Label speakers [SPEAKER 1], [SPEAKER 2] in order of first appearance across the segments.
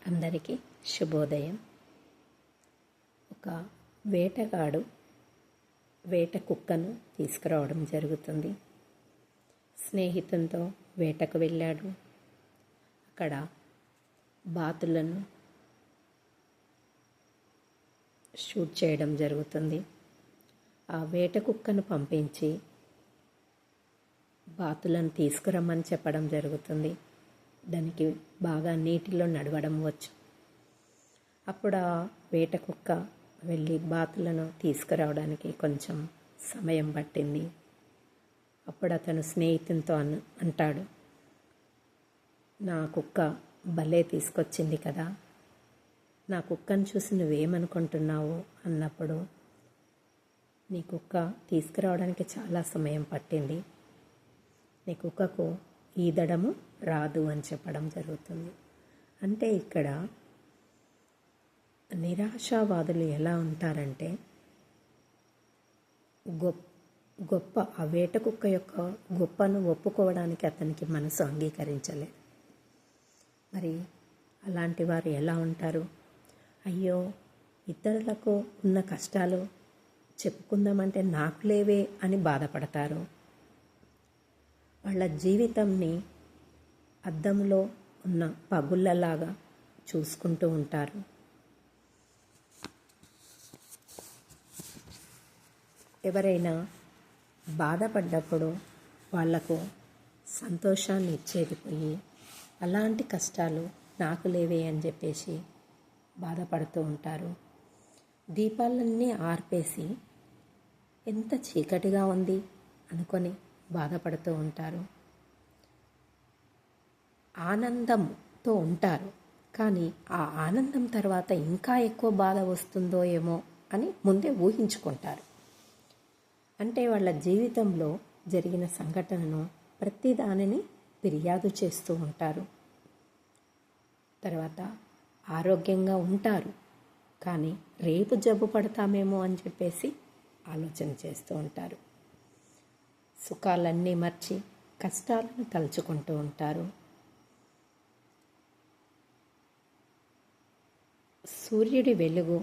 [SPEAKER 1] అందరికీ శుభోదయం. ఒక వేటగాడు వేట కుక్కను తీసుకురావడం జరుగుతుంది. స్నేహితునితో వేటకు వెళ్ళాడు. అక్కడ బాతులను షూట్ చేయడం జరుగుతుంది. ఆ వేట కుక్కను పంపించి బాతులను తీసుకురమ్మని చెప్పడం జరుగుతుంది. దానికి బాగా నీటిలో నడవడం వచ్చు. అప్పుడు ఆ వేట కుక్క వెళ్ళి బాతులను తీసుకురావడానికి కొంచెం సమయం పట్టింది. అప్పుడు అతను స్నేహితునితో అంటాడు, నా కుక్క భలే తీసుకొచ్చింది కదా, నా కుక్కను చూసి నువ్వేమనుకుంటున్నావు అన్నప్పుడు, నీ కుక్క తీసుకురావడానికి చాలా సమయం పట్టింది, నీ కుక్కకు ఈదడము రాదు అని చెప్పడం జరుగుతుంది. అంటే ఇక్కడ నిరాశావాదులు ఎలా ఉంటారంటే, గొప్ప ఆ వేట కుక్క యొక్క గొప్పను ఒప్పుకోవడానికి అతనికి మనసు అంగీకరించలేదు. మరి అలాంటి వారు ఎలా ఉంటారు? అయ్యో, ఇతరులకు ఉన్న కష్టాలు చెప్పుకుందామంటే నాకు లేవే అని బాధపడతారు. వాళ్ళ జీవితంని అద్దంలో ఉన్న పగుళ్ళలాగా చూసుకుంటూ ఉంటారు. ఎవరైనా బాధపడ్డప్పుడు వాళ్లకు సంతోషాన్ని ఇచ్చేది పోయి, అలాంటి కష్టాలు నాకు లేవే అని చెప్పేసి బాధపడుతూ ఉంటారు. దీపాలన్నీ ఆర్పేసి ఎంత చీకటిగా ఉంది అనుకొని బాధపడుతూ ఉంటారు. ఆనందంతో ఉంటారు, కానీ ఆ ఆనందం తర్వాత ఇంకా ఎక్కువ బాధ వస్తుందో ఏమో అని ముందే ఊహించుకుంటారు. అంటే వాళ్ళ జీవితంలో జరిగిన సంఘటనను ప్రతి దానిని ఫిర్యాదు చేస్తూ ఉంటారు. తర్వాత ఆరోగ్యంగా ఉంటారు, కానీ రేపు జబ్బు పడతామేమో అని చెప్పేసి ఆలోచన చేస్తూ ఉంటారు. సుఖాలన్నీ మర్చి కష్టాలను తలుచుకుంటూ ఉంటారు. సూర్యుడి వెలుగు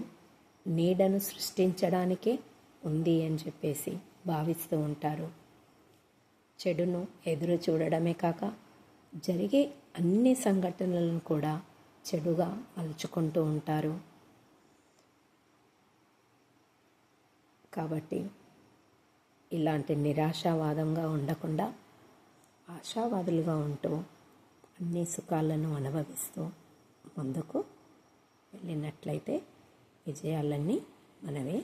[SPEAKER 1] నీడను సృష్టించడానికే ఉంది అని చెప్పేసి భావిస్తూ ఉంటారు. చెడును ఎదురు చూడడమే కాక జరిగే అన్ని సంఘటనలను కూడా చెడుగా మలుచుకుంటూ ఉంటారు. కాబట్టి ఇలాంటి నిరాశావాదంగా ఉండకుండా ఆశావాదులుగా ఉంటూ అన్ని సుఖాలను అనుభవిస్తూ ముందుకు వెళ్ళినట్లయితే విజయాలన్నీ మనవే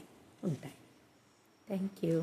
[SPEAKER 1] ఉంటాయి. Thank you.